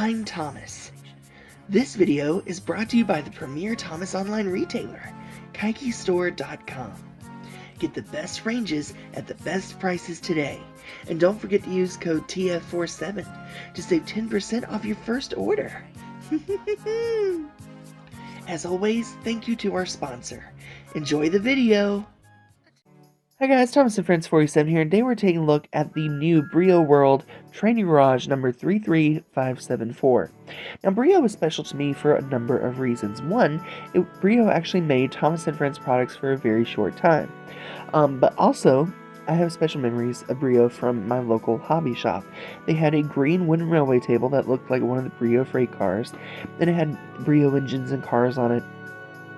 I'm Thomas. This video is brought to you by the premier Thomas online retailer, KikeStore.com. Get the best ranges at the best prices today. And don't forget to use code TF47 to save 10% off your first order. As always, thank you to our sponsor. Enjoy the video! Hi guys, Thomas and Friends 47 here, and today we're taking a look at the new BRIO World Training Garage number 33574. Now, BRIO is special to me for a number of reasons. One, BRIO actually made Thomas and Friends products for a very short time. But also, I have special memories of BRIO from my local hobby shop. They had a green wooden railway table that looked like one of the BRIO freight cars, and it had BRIO engines and cars on it.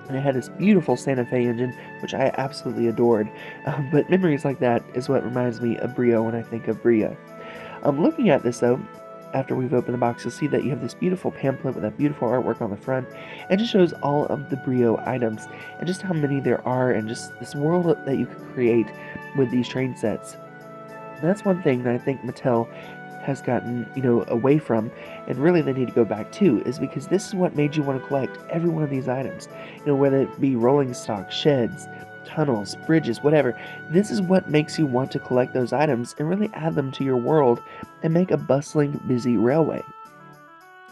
And it had this beautiful Santa Fe engine, which I absolutely adored. But memories like that is what reminds me of BRIO when I think of BRIO. Looking at this though, after we've opened the box, you'll see that you have this beautiful pamphlet with that beautiful artwork on the front. And it just shows all of the BRIO items and just how many there are and just this world that you could create with these train sets. And that's one thing that I think Mattel has gotten, away from, and really they need to go back to, is because this is what made you want to collect every one of these items. Whether it be rolling stock, sheds, tunnels, bridges, whatever. This is what makes you want to collect those items and really add them to your world and make a bustling, busy railway.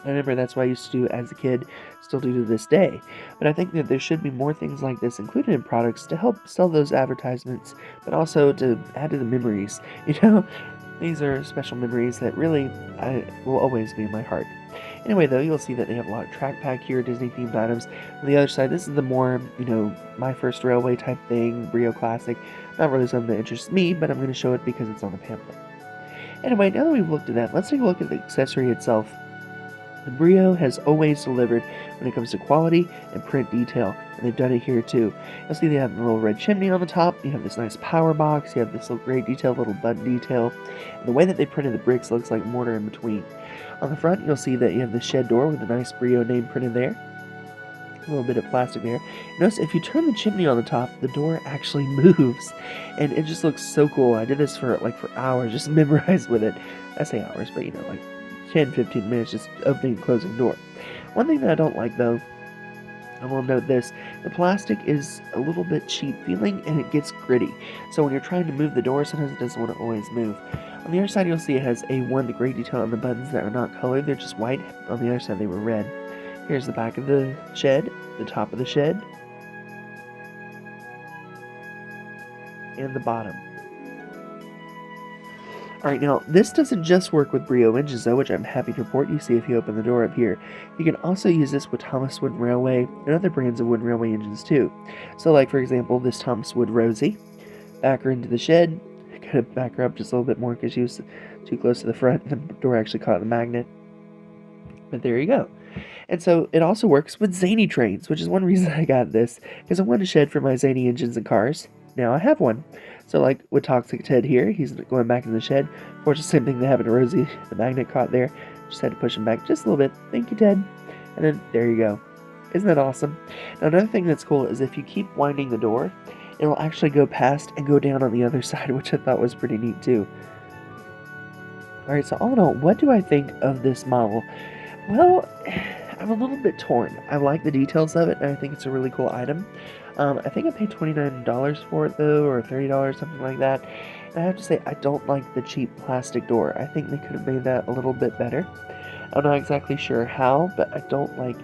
I remember that's what I used to do as a kid, still do to this day. But I think that there should be more things like this included in products to help sell those advertisements, but also to add to the memories, These are special memories that really will always be in my heart. Anyway, though, you'll see that they have a lot of track pack here, Disney-themed items. On the other side, this is the more, My First Railway type thing, BRIO Classic. Not really something that interests me, but I'm going to show it because it's on the pamphlet. Anyway, now that we've looked at that, let's take a look at the accessory itself. The BRIO has always delivered when it comes to quality and print detail, and they've done it here too. You'll see they have the little red chimney on the top, you have this nice power box, you have this little great detail, little button detail, and the way that they printed the bricks looks like mortar in between. On the front, you'll see that you have the shed door with a nice BRIO name printed there. A little bit of plastic there. Notice if you turn the chimney on the top, the door actually moves, and it just looks so cool. I did this for hours, just memorized with it. I say hours, but 10-15 minutes just opening and closing the door. One thing that I don't like though, I will note this, the plastic is a little bit cheap feeling and it gets gritty. So when you're trying to move the door, sometimes it doesn't want to always move. On the other side, you'll see it has the great detail on the buttons that are not colored, they're just white. On the other side, they were red. Here's the back of the shed, the top of the shed, and the bottom. Alright, now, this doesn't just work with BRIO engines though, which I'm happy to report. You see if you open the door up here. You can also use this with Thomas Wooden Railway and other brands of wooden railway engines too. So for example, this Thomas Wood Rosie. Back her into the shed. Kind of back her up just a little bit more because she was too close to the front. The door actually caught the magnet. But there you go. And so it also works with zany trains, which is one reason I got this, because I wanted a shed for my zany engines and cars. Now I have one. So with Toxic Ted here, he's going back in the shed. Of course, the same thing that happened to Rosie. The magnet caught there. Just had to push him back just a little bit. Thank you, Ted. And then there you go. Isn't that awesome? Now another thing that's cool is if you keep winding the door, it will actually go past and go down on the other side, which I thought was pretty neat too. Alright, so all in all, what do I think of this model? Well, I'm a little bit torn. I like the details of it, and I think it's a really cool item. I think I paid $29 for it though, or $30, something like that. And I have to say, I don't like the cheap plastic door. I think they could have made that a little bit better. I'm not exactly sure how, but I don't like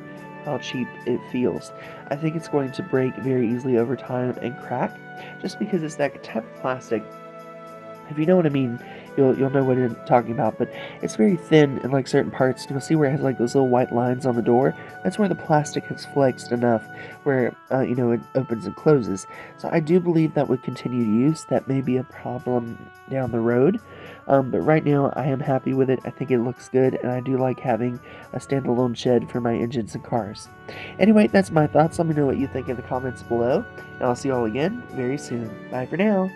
how cheap it feels. I think it's going to break very easily over time and crack, just because it's that type of plastic. If you know what I mean, you'll know what I'm talking about, but it's very thin in certain parts. You'll see where it has those little white lines on the door. That's where the plastic has flexed enough where it opens and closes. So I do believe that with continued use that may be a problem down the road, but right now I am happy with it. I think it looks good, and I do like having a standalone shed for my engines and cars. Anyway, that's my thoughts. Let me know what you think in the comments below, and I'll see you all again very soon. Bye for now.